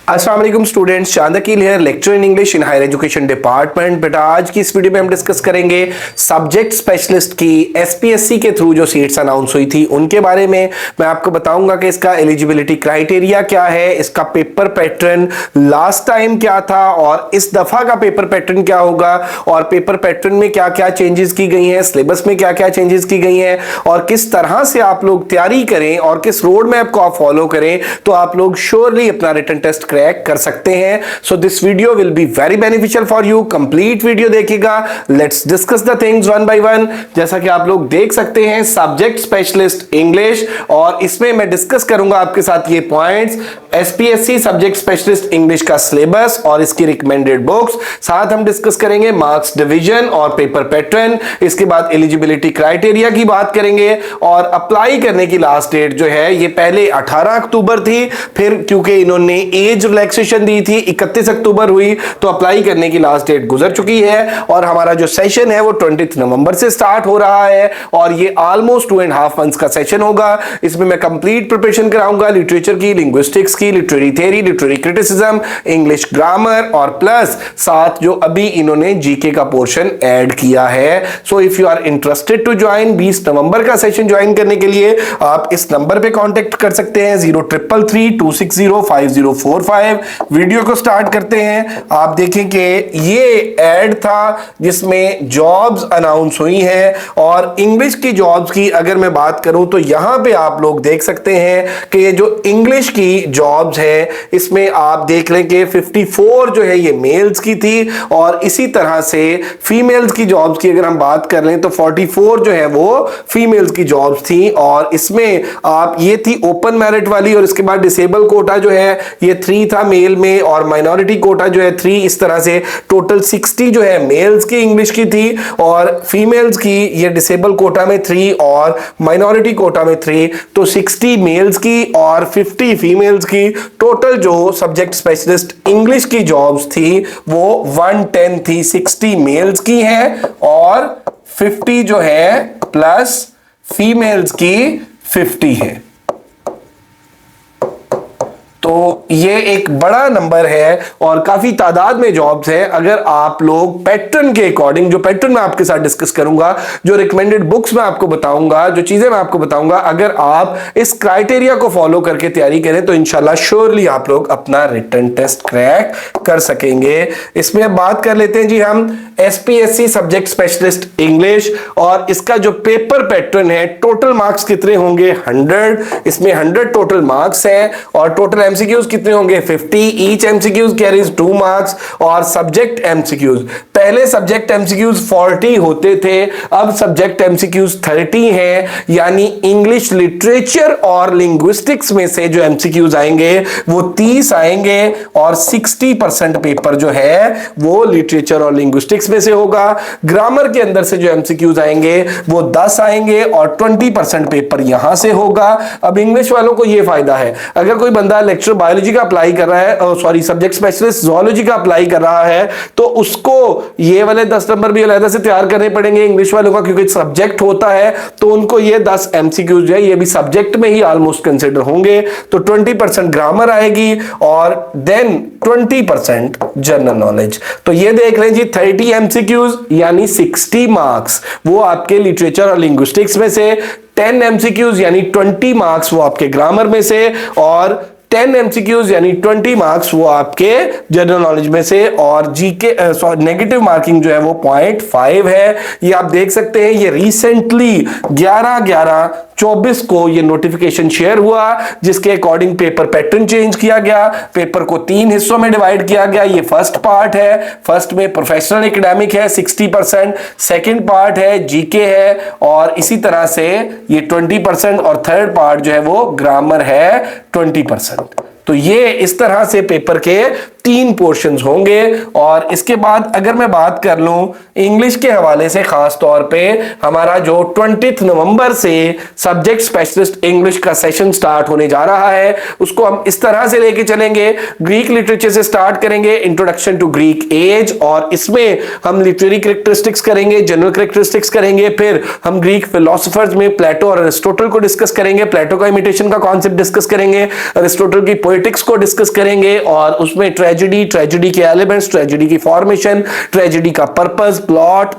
अस्सलाम वालेकुम students, Chandkeel here, lecture in English in higher education department. बेटा आज की इस वीडियो में हम डिस्कस करेंगे सब्जेक्ट स्पेशलिस्ट की एसपीएससी के थ्रू जो सीट्स अनाउंस हुई थी उनके बारे में। मैं आपको बताऊंगा कि इसका एलिजिबिलिटी क्राइटेरिया क्या है, इसका पेपर पैटर्न लास्ट टाइम क्या था और इस दफा का पेपर पैटर्न क्या होगा, और पेपर पैटर्न में क्या क्या चेंजेस की गई हैं, सिलेबस में क्या क्या चेंजेस की गई हैं, और किस तरह से आप लोग तैयारी करें और किस रोड मैप को आप फॉलो करें तो आप लोग श्योरली अपना रिटन टेस्ट क्रैक कर सकते हैं। So this video will be very beneficial for you. Complete video देखिएगा। Let's discuss the things one by one. जैसा कि आप लोग देख सकते हैं सब्जेक्ट स्पेशलिस्ट इंग्लिश, और इसमें मैं डिस्कस करूंगा आपके साथ ये points, SPSC subject specialist English का सिलेबस और इसकी रिकमेंडेड बुक्स। साथ हम डिस्कस करेंगे मार्क्स डिवीजन और पेपर पैटर्न। इसके बाद एलिजिबिलिटी क्राइटेरिया की बात करेंगे और अप्लाई करने की लास्ट डेट जो है ये पहले 18 अक्टूबर थी, फिर क्योंकि इन्होंने एज रिलैक्सेशन दी थी 31 अक्टूबर हुई, तो अप्लाई करने की लास्ट डेट गुजर चुकी है। और हमारा जो सेशन है वो 20 नवंबर से स्टार्ट हो रहा है और ये ऑलमोस्ट 2.5 मंथ्स का सेशन होगा। इसमें मैं कंप्लीट प्रिपरेशन कराऊंगा लिटरेचर की, लिंग्विस्टिक्स की, literary theory, literary criticism, English grammar और प्लस साथ जो अभी इन्होंने जीके का पोर्शन ऐड किया है। So if you are interested to join 20 नवंबर का सेशन ज्वाइन करने के लिए आप इस नंबर पे कांटेक्ट कर सकते हैं 0333260504। वीडियो को स्टार्ट करते हैं। आप देखें कि ये ऐड था जिसमें जॉब्स अनाउंस हुई हैं, और इंग्लिश की जॉब्स की अगर मैं बात करूं तो यहां पे आप लोग देख सकते हैं कि ये जो इंग्लिश की जॉब्स है इसमें आप देख लें कि 54 जो है ये मेल्स की थी, और इसी तरह से फीमेल्स की जॉब्स की अगर हम बात कर लें तो 44 जो है वो फीमेल्स की जॉब्स थी। और इसमें आप ये थी ओपन मेरिट वाली, और इसके बाद डिसेबल कोटा जो है ये 3 था मेल में, और माइनॉरिटी कोटा जो है 3। इस तरह से टोटल 60 जो है मेल्स की इंग्लिश की थी, और फीमेल्स की ये डिसेबल कोटा में 3 और माइनॉरिटी कोटा में 3, तो 60 मेल्स की और 50 फीमेल्स की। टोटल जो सब्जेक्ट स्पेशलिस्ट इंग्लिश की जॉब्स थी वो 110 थी। 60 मेल्स की है और 50 जो है प्लस फीमेल्स की 50 है। तो ये एक बड़ा नंबर है और काफी तादाद में जॉब्स है। अगर आप लोग पैटर्न के अकॉर्डिंग, जो पैटर्न मैं आपके साथ डिस्कस करूंगा, जो रिकमेंडेड बुक्स मैं आपको बताऊंगा, जो चीजें मैं आपको बताऊंगा, अगर आप इस क्राइटेरिया को फॉलो करके तैयारी करें तो इंशाल्लाह श्योरली आप लोग अपना रिटन टेस्ट क्रैक कर सकेंगे। इसमें अब बात कर लेते हैं जी हम एसपीएससी सब्जेक्ट स्पेशलिस्ट इंग्लिश, और इसका जो पेपर पैटर्न है टोटल मार्क्स कितने होंगे 100। इसमें 100 टोटल मार्क्स है और टोटल एमसीक्यूज कितने होंगे 50। Each MCQs carries 2 marks. और सब्जेक्ट एमसीक्यूज, पहले सब्जेक्ट एमसीक्यूज 40 होते थे, अब सब्जेक्ट एमसीक्यूज 30 हैं, यानी इंग्लिश लिटरेचर और लिंग्विस्टिक्स में से जो एमसीक्यूज आएंगे वो 30 आएंगे, और 60% पेपर जो है वो लिटरेचर और लिंग्विस्टिक्स में से होगा। ग्रामर के अंदर से जो एमसीक्यूज आएंगे वो 10 आएंगे और 20% पेपर यहां से होगा। अब इंग्लिश वालों को ये फायदा है, अगर कोई बंदा लेक्चर बायोलॉजी का अप्लाई कर रहा है, सॉरी सब्जेक्ट स्पेशलिस्ट ज़ूलॉजी का अप्लाई कर रहा है, तो उसको ये वाले 10 नंबर भी अलग से तैयार करने पड़ेंगे इंग्लिश वालों का, क्योंकि सब्जेक्ट होता है तो उनको ये 10 एमसीक्यूज है ये भी सब्जेक्ट में ही ऑलमोस्ट कंसिडर होंगे। तो 20% ग्रामर आएगी और देन 20% जनरल नॉलेज। तो ये देख लें जी 30 एमसीक्यूज यानी 60 मार्क्स वो आपके लिटरेचर और लिंग्विस्टिक्स में से, 10 एमसीक्यूज यानी 20 मार्क्स वो आपके ग्रामर में से, और 10 एमसीक्यूज यानी 20 मार्क्स वो आपके जनरल नॉलेज में से, और जीके नेगेटिव मार्किंग जो है वो 0.5 है। ये आप देख सकते हैं ये रिसेंटली 11/11/24 को ये नोटिफिकेशन शेयर हुआ, जिसके अकॉर्डिंग पेपर पैटर्न चेंज किया गया। पेपर को 3 हिस्सों में डिवाइड किया गया। ये फर्स्ट पार्ट है, फर्स्ट में प्रोफेशनल एकेडमिक है 60%, सेकंड पार्ट है जीके है, और इसी तरह से ये 20%, और थर्ड पार्ट जो है वो ग्रामर है 20%। तो ये इस तरह से पेपर के 3 पोर्शंस होंगे। और इसके बाद अगर मैं बात कर लूं इंग्लिश के हवाले से, खास तौर पे हमारा जो 20 नवंबर से सब्जेक्ट स्पेशलिस्ट इंग्लिश का सेशन स्टार्ट होने जा रहा है उसको हम इस तरह से लेके चलेंगे। ग्रीक लिटरेचर से स्टार्ट करेंगे, इंट्रोडक्शन टू ग्रीक एज, और इसमें हम लिटरेरी कैरेक्टरिस्टिक्स करेंगे, जनरल कैरेक्टरिस्टिक्स करेंगे, फिर हम ग्रीक फिलोसोफर्स में प्लेटो और अरिस्टोटल को डिस्कस करेंगे, प्लेटो का इमिटेशन का कॉन्सेप्ट डिस्कस करेंगे, अरिस्टोटल की पोएटिक्स को डिस्कस करेंगे और उसमें ट्रेजेडी के एलिमेंट्स, ट्रेजेडी की फॉर्मेशन, ट्रेजेडी का पर्पस, प्लॉट,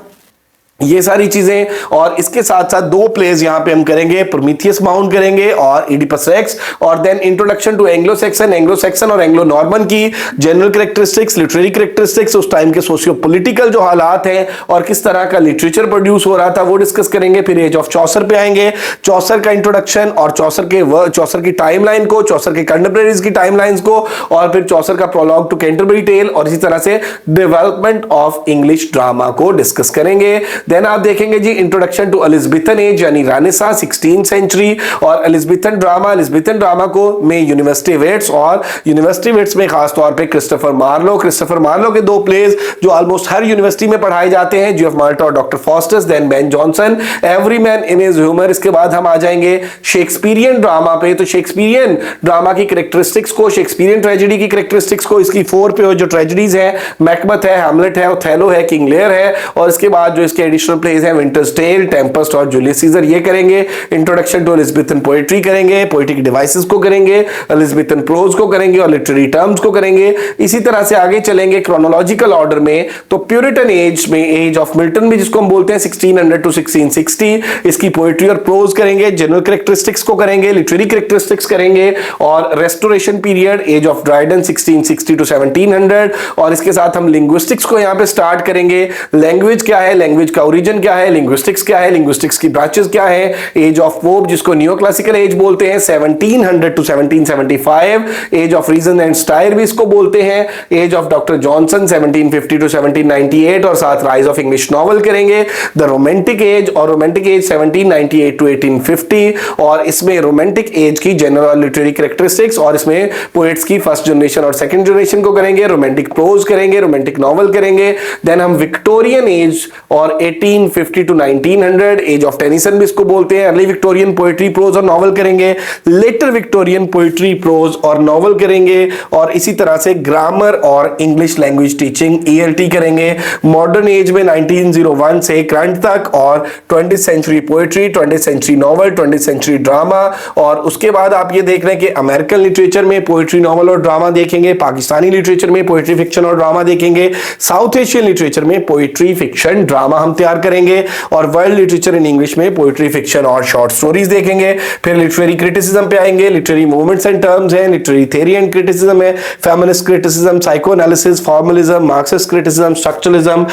ये सारी चीजें। और इसके साथ साथ दो प्लेज यहां पे हम करेंगे, प्रोमीथियस माउंट करेंगे और इडिपस रेक्स। और then introduction to Anglo Saxon और एंग्लो नॉर्मन की जनरल कैरेक्टरिस्टिक्स, लिटरेरी कैरेक्टरिस्टिक्स, उस टाइम के सोशियो पॉलिटिकल जो हालात हैं और किस तरह का लिटरेचर प्रोड्यूस हो रहा था वो डिस्कस करेंगे। फिर एज ऑफ चौसर पे आएंगे, चौसर का इंट्रोडक्शन और चौसर की टाइमलाइन को, चौसर के कंटेम्परेरीज की टाइमलाइंस को, और फिर चौसर का प्रोलॉग टू कैंटरबरी टेल, और इसी तरह से डेवलपमेंट ऑफ इंग्लिश ड्रामा को डिस्कस करेंगे। देन आप देखेंगे जी इंट्रोडक्शन टू एलिजाबेथन एज यानी रानेसां 16th सेंचुरी और एलिजाबेथन ड्रामा को में यूनिवर्सिटी वेट्स, और यूनिवर्सिटी वेट्स में खास तौर पे क्रिस्टोफर मार्लो के दो प्लेज जो ऑलमोस्ट हर यूनिवर्सिटी में पढ़ाए जाते हैं, जीएफ माल्टा और doctor Faustus. Then Ben Jonson, every man in his humour. इसके बाद हम आ जाएंगे शेक्सपियरियन ड्रामा पे। तो शेक्सपियरियन ड्रामा की कैरेक्टरिस्टिक्स को, शेक्सपियरियन ट्रेजेडी की कैरेक्टरिस्टिक्स को, इसकी 4 पे जो ट्रेजेडीज है, मैकबेथ है, हैमलेट है, ओथेलो है, किंग लियर है, और इसके बाद जो इसके एडिशनल प्लेस है विंटर्स टेल, टेम्पेस्ट और जूलियस सीजर, ये करेंगे। इंट्रोडक्शन टू एलिजाबेथन पोएट्री करेंगे, पोएटिक डिवाइसेस को करेंगे, एलिजाबेथन प्रोज को करेंगे और लिटरेरी टर्म्स को करेंगे। इसी तरह से आगे चलेंगे क्रोनोलॉजिकल ऑर्डर में। तो प्यूरिटन एज में, एज ऑफ मिल्टन भी जिसको हम बोलते हैं, 1600 टू 1660, इसकी पोएट्री और प्रोज करेंगे, जनरल कैरेक्टरिस्टिक्स को करेंगे, लिटरेरी कैरेक्टरिस्टिक्स करेंगे, और restoration period, age of Dryden 1660 to 1700, और इसके साथ हम लिंग्विस्टिक्स को यहां पे स्टार्ट करेंगे। लैंग्वेज क्या है, लैंग्वेज का ओरिजिन क्या है, लिंग्विस्टिक्स क्या है, लिंग्विस्टिक्स की ब्रांचेस क्या है, एज ऑफ पोप जिसको नियो क्लासिकल एज बोलते हैं 1700 to 1775, age of reason and style भी इसको बोलते हैं, age of doctor Johnson 1750 to 1798, और साथ राइज ऑफ इंग्लिश नॉवल करेंगे। द रोमांटिक एज, और रोमांटिक एज 1798 टू 1850, और इसमें रोमांटिक एज की जनरल और लिटरेरी कैरेक्टरिस्टिक्स, और इसमें पोएट्स की फर्स्ट जनरेशन और सेकंड जनरेशन को करेंगे, रोमांटिक प्रोज करेंगे, रोमांटिक नॉवल करेंगे। देन हम विक्टोरियन एज और 1850 टू 1900, एज ऑफ टेनिसन भी इसको बोलते हैं, अर्ली विक्टोरियन पोएट्री, प्रोज और नॉवल करेंगे, लेटर विक्टोरियन पोएट्री, प्रोज और नॉवल करेंगे, और इसी तरह से ग्रामर और इंग्लिश लैंग्वेज टीचिंग ELT करेंगे। मॉडर्न एज में 1901 से करंट तक, और 20th century poetry, 20th century novel, 20th century drama, और उसके बाद आप ये देख रहे हैं कि अमेरिकन लिटरेचर में पोएट्री, नॉवल और ड्रामा देखेंगे, पाकिस्तानी लिटरेचर में पोएट्री, फिक्शन और ड्रामा देखेंगे, साउथ एशियन लिटरेचर में पोएट्री, फिक्शन, ड्रामा हम तैयार करेंगे, और वर्ल्ड लिटरेचर इन इंग्लिश में पोएट्री, फिक्शन और शॉर्ट स्टोरीज देखेंगे। फिर लिटरेरी क्रिटिसिज्म पे आएंगे, लिटरेरी मूवमेंट्स एंड टर्म्स है, लिटरेरी थ्योरी एंड क्रिटिसिज्म है, feminist criticism, psycho analysis, formalism, Marxist criticism, structuralism,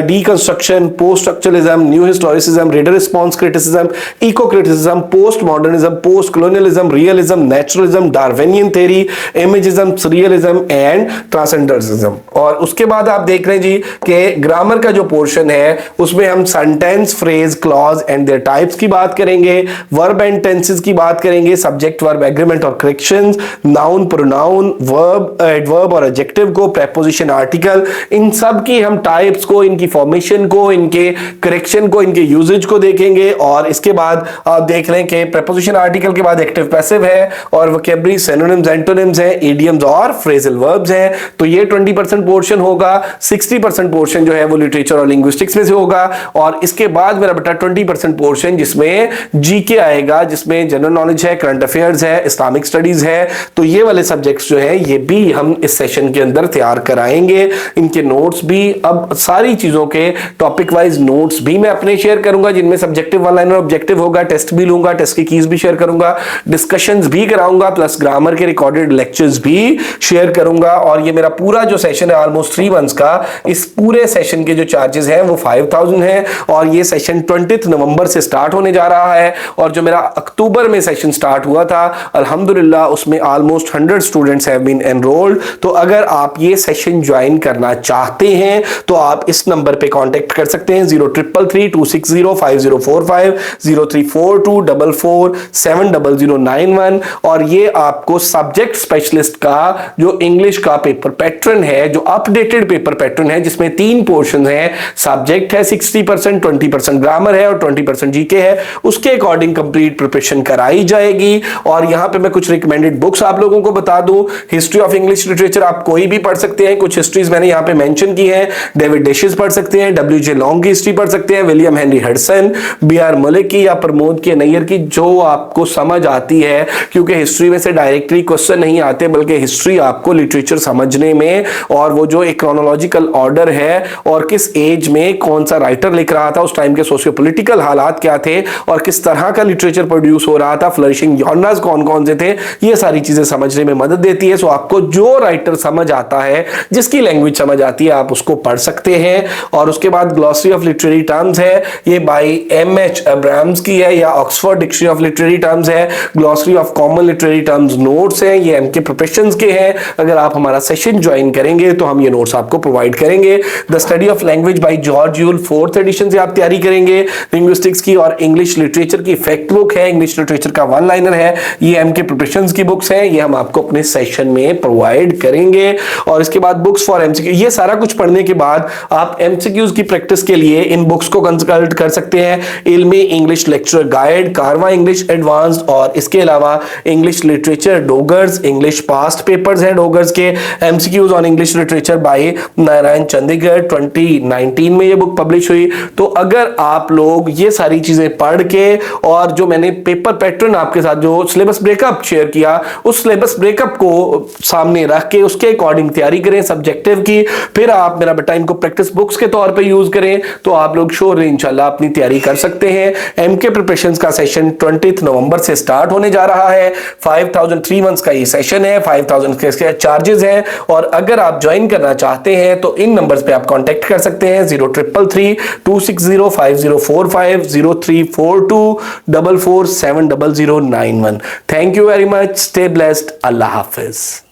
deconstruction, post structuralism, new historicism, reader response criticism, eco criticism, post modernism, post colonialism, realism, naturalism, Darwinian theory, imagism, surrealism and transcendentalism. और उसके बाद आप देख रहे हैं जी कि grammar का जो पोर्शन है उसमें हम sentence, phrase, clause and there types की बात करेंगे, वर्ब एंड टेंसेस की बात करेंगे, सब्जेक्ट, वर्ब, एग्रीमेंट और corrections, noun, pronoun, verb, adverb और एडजेक्टिव को, प्रीपोजिशन, आर्टिकल, इन सब की हम टाइप्स को, इनकी फॉर्मेशन को, इनके करेक्शन को, इनके यूजेज को देखेंगे। और इसके बाद आप देख रहे हैं कि प्रीपोजिशन, आर्टिकल के बाद एक्टिव पैसिव है, और वोकैबुलरी, सिनोनिम्स, एंटोनिम्स है, इडियम्स और फ्रेजल वर्ब्स हैं। तो ये 20% पोर्शन होगा, 60% पोर्शन जो है वो लिटरेचर और लिंग्विस्टिक्स में से होगा, और इसके बाद मेरा बेटा 20% पोर्शन जिसमें जीके आएगा, जिसमें जनरल नॉलेज है, करंट अफेयर्स है, इस्लामिक स्टडीज है। तो ये वाले सब्जेक्ट्स जो है ये भी हम इस सेशन के अंदर तैयार कराएंगे। इनके नोट्स भी, अब सारी चीजों के टॉपिक वाइज नोट्स भी मैं अपने शेयर करूंगा, जिनमें सब्जेक्टिव, वन लाइनर, ऑब्जेक्टिव होगा, टेस्ट भी लूंगा, टेस्ट की कीज भी शेयर करूंगा, डिस्कशंस भी कराऊंगा, प्लस ग्रामर के रिकॉर्डेड लेक्चर्स भी शेयर करूंगा। और ये मेरा पूरा जो सेशन है ऑलमोस्ट 3 मंथ्स का, इस पूरे सेशन के जो चार्जेस हैं वो 5000 है, और ये सेशन 20 नवंबर से स्टार्ट होने जा रहा है। और जो मेरा अक्टूबर में सेशन स्टार्ट हुआ था अल्हम्दुलिल्लाह उसमें almost 100 students have been enrolled. तो अगर आप ये सेशन ज्वाइन करना चाहते हैं तो आप इस नंबर पे कांटेक्ट कर सकते हैं 0333260545, 0342447091। और ये आपको सब्जेक्ट स्पेशलिस्ट का जो इंग्लिश का पेपर पैटर्न है, जो अपडेटेड पेपर पैटर्न है, जिसमें 3 पोर्शन है, सब्जेक्ट है 60% 20% ग्रामर है और 20% जीके है, उसके अकॉर्डिंग कंप्लीट प्रिपरेशन कराई जाएगी। और यहां पे मैं कुछ रिकमेंडेड बुक्स आप लोगों को बता दूं। हिस्ट्री ऑफ इंग्लिश लिटरेचर आप कोई भी पढ़ सकते हैं, कुछ हिस्ट्रीज मैंने यहां पे मेंशन की है। डेविड डिशेस पढ़ सकते हैं, WJ लॉन्ग की हिस्ट्री पढ़ सकते हैं, William Henry Hudson, BR Malik की या प्रमोद के नैयर की, जो आपको समझ आती है, क्योंकि हिस्ट्री में से डायरेक्टली क्वेश्चन नहीं आते, बल्कि हिस्ट्री आपको लिटरेचर समझने में, और वो जो एक क्रोनोलॉजिकल ऑर्डर है और किस एज में कौन सा राइटर लिख रहा था, उस टाइम के सोशियो पॉलिटिकल हालात क्या थे और किस तरह का लिटरेचर प्रोड्यूस हो रहा था, फ्लरिशिंग जॉनर्स कौन कौन से थे, ये सारी चीजें समझने में मदद देती है। सो आपको जो राइटर समझ आता है, जिसकी लैंग्वेज समझ आती है, आप उसको पढ़ सकते हैं। और उसके बाद ग्लॉसरी ऑफ लिटरेरी टर्म्स है, ये बाय MH अब्राहम्स की है या Oxford dictionary of literary terms है। Glossary of common literary terms notes हैं, ये MK प्रोफेशंस के हैं। अगर आप हमारा सेशन ज्वाइन करेंगे तो हम ये नोट्स आपको प्रोवाइड करेंगे। The study of language by George Yule 4th edition से आप तैयारी करेंगे। लिंग्विस्टिक्स की और इंग्लिश लिटरेचर की फैक्ट बुक है, इंग्लिश लिटरेचर का वन लाइनर है, ये MK प्रोफेशंस की बुक्स हैं, ये हम आपको अपने सेशन में प्रोवाइड करेंगे। और इसके बाद बुक्स फॉर MCQ, ये सारा कुछ पढ़ने के बाद आप MCQs की प्रैक्टिस के लिए इन बुक्स को कंसल्ट कर सकते हैं। Ilmi English lecture guide, caravan English advanced, और इसके अलावा English literature Dogars, English past papers हैं डोगर्स के, MCQs on English literature by Narayan Chandigarh, 2019 में ये बुक पब्लिश हुई। तो अगर आप लोग ये सारी चीजें पढ़ के, और जो मैंने पेपर पैटर्न आपके साथ जो सिलेबस ब्रेकअप शेयर किया, उस सिलेबस ब्रेकअप को सामने रख के उसके अकॉर्डिंग तैयारी करें सब्जेक्टिव की, फिर आप मेरा बेटा इनको प्रैक्टिस बुक्स के तौर पे यूज करें, तो आप लोग श्योर इंशाल्लाह अपनी तैयारी कर सकते हैं। MK प्रिपरेशंस का सेशन 20 नवंबर से स्टार्ट होने जा रहा है। 5000 3 मंथ्स का ये सेशन है, 5000 के चार्जेस हैं। और अगर आप ज्वाइन करना चाहते हैं तो इन नंबर्स पे आप कांटेक्ट कर सकते हैं, 0333 260 5045, 0342 44 70091। Thank you very much, stay blessed, Allah Hafiz.